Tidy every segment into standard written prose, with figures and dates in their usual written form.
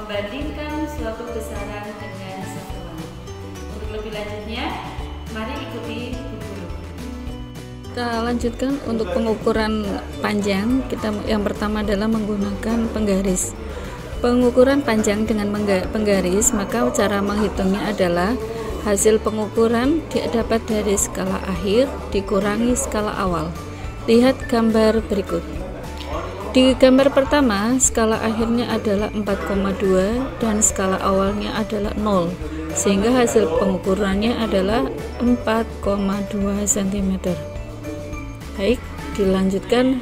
membandingkan suatu besaran dengan satuan. Untuk lebih lanjutnya, mari ikuti Bu Guru. Kita lanjutkan untuk pengukuran panjang. Kita yang pertama adalah menggunakan penggaris. Pengukuran panjang dengan penggaris, maka cara menghitungnya adalah hasil pengukuran dapat dari skala akhir dikurangi skala awal. Lihat gambar berikut. Di gambar pertama, skala akhirnya adalah 4,2 dan skala awalnya adalah 0, sehingga hasil pengukurannya adalah 4,2 cm. Baik, dilanjutkan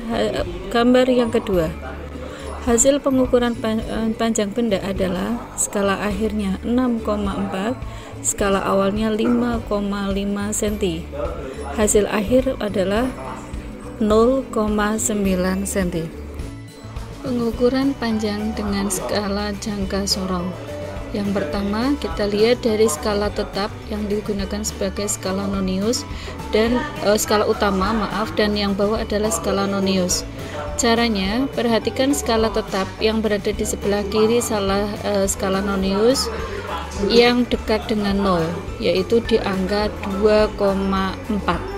gambar yang kedua. Hasil pengukuran panjang benda adalah skala akhirnya 6,4, skala awalnya 5,5 cm. Hasil akhir adalah 0,9 cm. Pengukuran panjang dengan skala jangka sorong. Yang pertama, kita lihat dari skala tetap yang digunakan sebagai skala nonius dan skala utama, dan yang bawah adalah skala nonius. Caranya, perhatikan skala tetap yang berada di sebelah kiri skala nonius yang dekat dengan 0, yaitu di angka 2,4.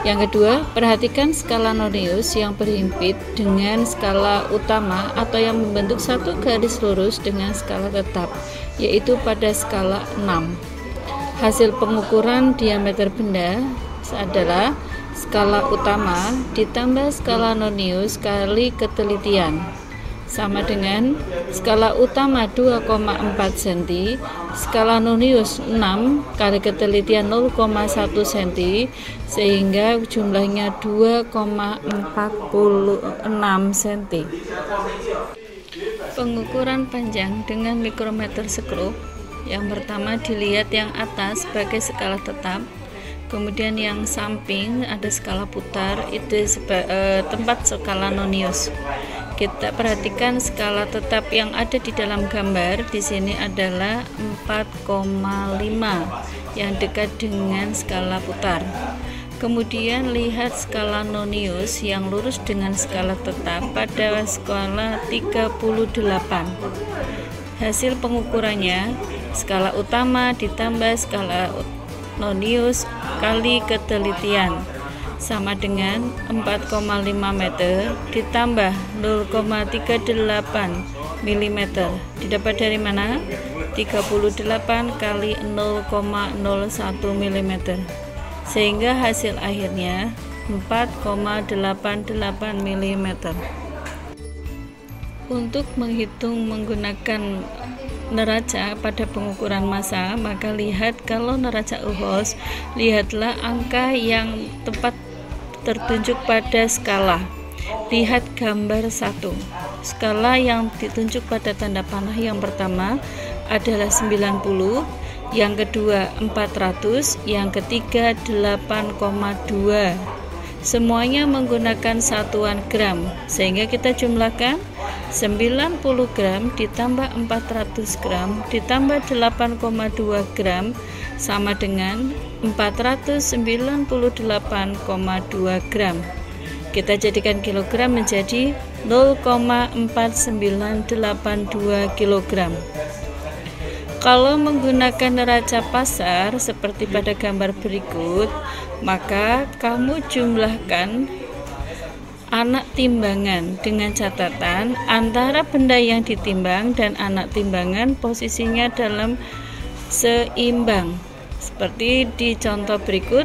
Yang kedua, perhatikan skala nonius yang berhimpit dengan skala utama atau yang membentuk satu garis lurus dengan skala tetap, yaitu pada skala 6. Hasil pengukuran diameter benda adalah skala utama ditambah skala nonius kali ketelitian, sama dengan skala utama 2,4 cm, skala nonius 6 kali ketelitian 0,1 cm, sehingga jumlahnya 2,46 cm. Pengukuran panjang dengan mikrometer skrup. Yang pertama, dilihat yang atas sebagai skala tetap, kemudian yang samping ada skala putar, itu tempat skala nonius. Kita perhatikan skala tetap yang ada di dalam gambar di sini adalah 4,5 yang dekat dengan skala putar. Kemudian lihat skala nonius yang lurus dengan skala tetap pada skala 38. Hasil pengukurannya skala utama ditambah skala nonius kali ketelitian, sama dengan 4,5 meter ditambah 0,38 mm. Didapat dari mana? 38 kali 0,01 mm, sehingga hasil akhirnya 4,88 mm. Untuk menghitung menggunakan neraca pada pengukuran massa, maka lihat kalau neraca Uhos, lihatlah angka yang tepat tertunjuk pada skala. Lihat gambar 1. Skala yang ditunjuk pada tanda panah yang pertama adalah 90, yang kedua 400, yang ketiga 8,2. Semuanya menggunakan satuan gram, sehingga kita jumlahkan 90 gram ditambah 400 gram ditambah 8,2 gram sama dengan 498,2 gram. Kita jadikan kilogram menjadi 0,4982 kilogram. Kalau menggunakan neraca pasar seperti pada gambar berikut, maka kamu jumlahkan anak timbangan dengan catatan antara benda yang ditimbang dan anak timbangan posisinya dalam seimbang. Seperti di contoh berikut,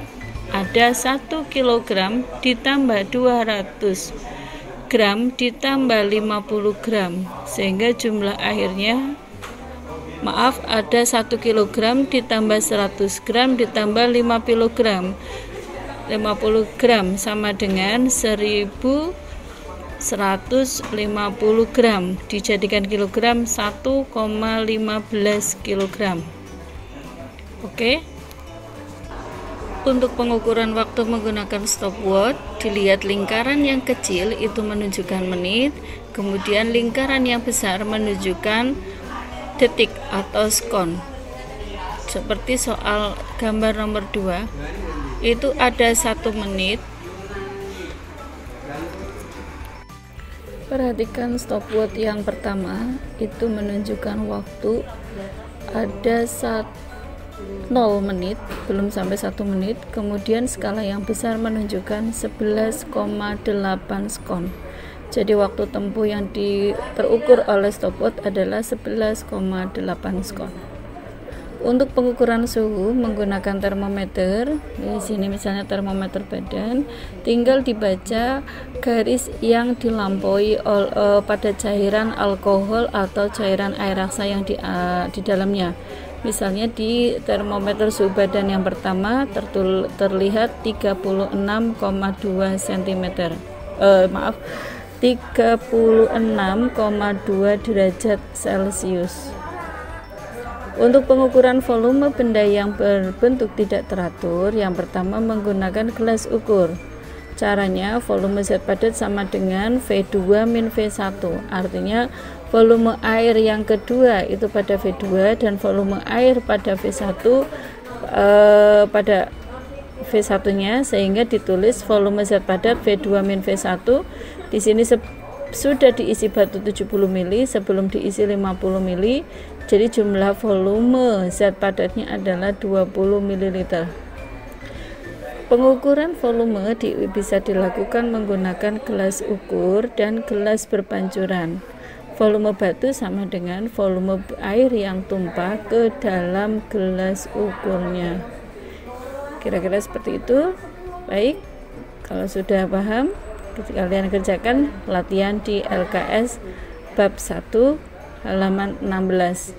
ada 1 kg ditambah 200 gram ditambah 50 gram, sehingga jumlah akhirnya ada 1 kg ditambah 100 gram ditambah 50 gram. 50 gram sama dengan 1150 gram, dijadikan kilogram 1,15 kilogram. Oke. Untuk pengukuran waktu menggunakan stopwatch, dilihat lingkaran yang kecil itu menunjukkan menit, kemudian lingkaran yang besar menunjukkan detik atau sekon. Seperti soal gambar nomor 2, itu ada 1 menit. Perhatikan stopwatch yang pertama itu menunjukkan waktu ada 0 menit, belum sampai 1 menit. Kemudian skala yang besar menunjukkan 11,8 skon. Jadi waktu tempuh yang terukur oleh stopwatch adalah 11,8 skon. Untuk pengukuran suhu menggunakan termometer, di sini misalnya termometer badan, tinggal dibaca garis yang dilampaui pada cairan alkohol atau cairan air raksa yang di dalamnya. Misalnya di termometer suhu badan yang pertama terlihat 36,2 cm. 36,2 derajat Celcius. Untuk pengukuran volume benda yang berbentuk tidak teratur, yang pertama menggunakan gelas ukur. Caranya volume zat padat sama dengan V2 min V1. Artinya volume air yang kedua itu pada V2 dan volume air pada V1 pada V1-nya, sehingga ditulis volume zat padat V2 min V1. Di sini sudah diisi batu 70 ml sebelum diisi 50 ml. Jadi jumlah volume zat padatnya adalah 20 ml. Pengukuran volume bisa dilakukan menggunakan gelas ukur dan gelas berpancuran. Volume batu sama dengan volume air yang tumpah ke dalam gelas ukurnya. Kira-kira seperti itu. Baik, kalau sudah paham, kalian kerjakan latihan di LKS bab 1 halaman 16.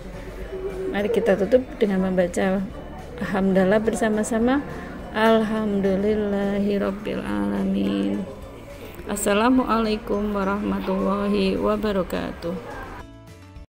Mari kita tutup dengan membaca hamdalah bersama-sama. Alhamdulillahirabbil alamin. Assalamualaikum warahmatullahi wabarakatuh.